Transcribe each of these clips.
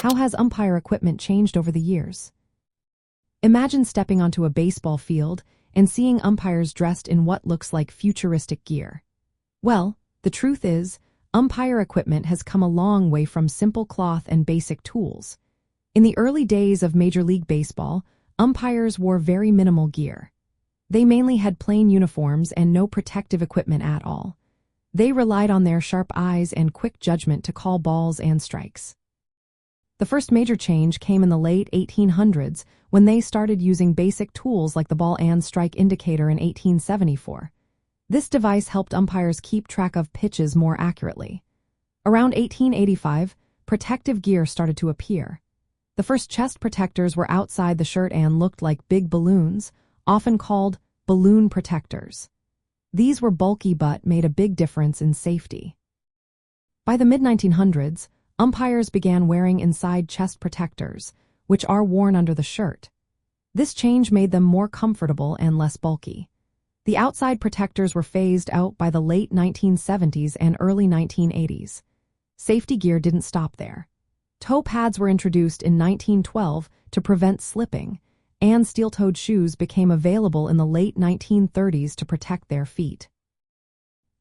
How has umpire equipment changed over the years? Imagine stepping onto a baseball field and seeing umpires dressed in what looks like futuristic gear. Well, the truth is, umpire equipment has come a long way from simple cloth and basic tools. In the early days of Major League Baseball, umpires wore very minimal gear. They mainly had plain uniforms and no protective equipment at all. They relied on their sharp eyes and quick judgment to call balls and strikes. The first major change came in the late 1800s when they started using basic tools like the ball and strike indicator in 1874. This device helped umpires keep track of pitches more accurately. Around 1885, protective gear started to appear. The first chest protectors were outside the shirt and looked like big balloons, often called balloon protectors. These were bulky but made a big difference in safety. By the mid-1900s, umpires began wearing inside chest protectors, which are worn under the shirt. This change made them more comfortable and less bulky. The outside protectors were phased out by the late 1970s and early 1980s. Safety gear didn't stop there. Toe pads were introduced in 1912 to prevent slipping, and steel-toed shoes became available in the late 1930s to protect their feet.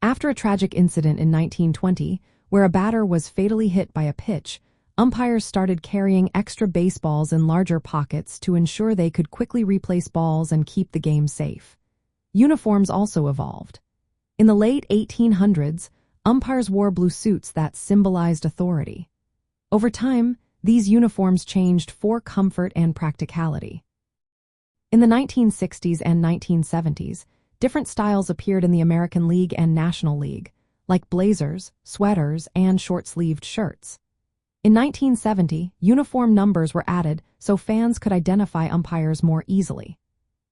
After a tragic incident in 1920, where a batter was fatally hit by a pitch, umpires started carrying extra baseballs in larger pockets to ensure they could quickly replace balls and keep the game safe. Uniforms also evolved. In the late 1800s, umpires wore blue suits that symbolized authority. Over time, these uniforms changed for comfort and practicality. In the 1960s and 1970s, different styles appeared in the American League and National League, like blazers, sweaters, and short-sleeved shirts. In 1970, uniform numbers were added so fans could identify umpires more easily.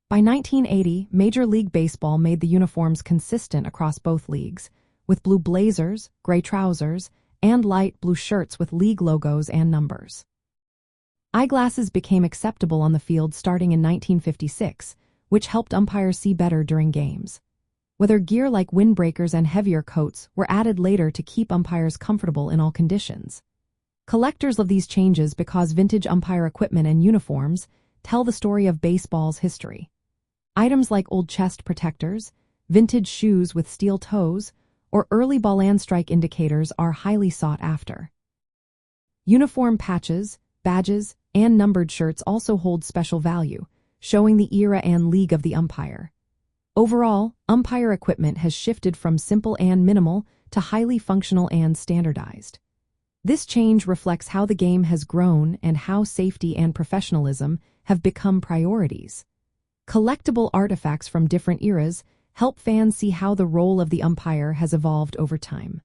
By 1980, Major League Baseball made the uniforms consistent across both leagues, with blue blazers, gray trousers, and light blue shirts with league logos and numbers. Eyeglasses became acceptable on the field starting in 1956, which helped umpires see better during games. Whether gear like windbreakers and heavier coats were added later to keep umpires comfortable in all conditions. Collectors love these changes because vintage umpire equipment and uniforms tell the story of baseball's history. Items like old chest protectors, vintage shoes with steel toes, or early ball and strike indicators are highly sought after. Uniform patches, badges, and numbered shirts also hold special value, showing the era and league of the umpire. Overall, umpire equipment has shifted from simple and minimal to highly functional and standardized. This change reflects how the game has grown and how safety and professionalism have become priorities. Collectible artifacts from different eras help fans see how the role of the umpire has evolved over time.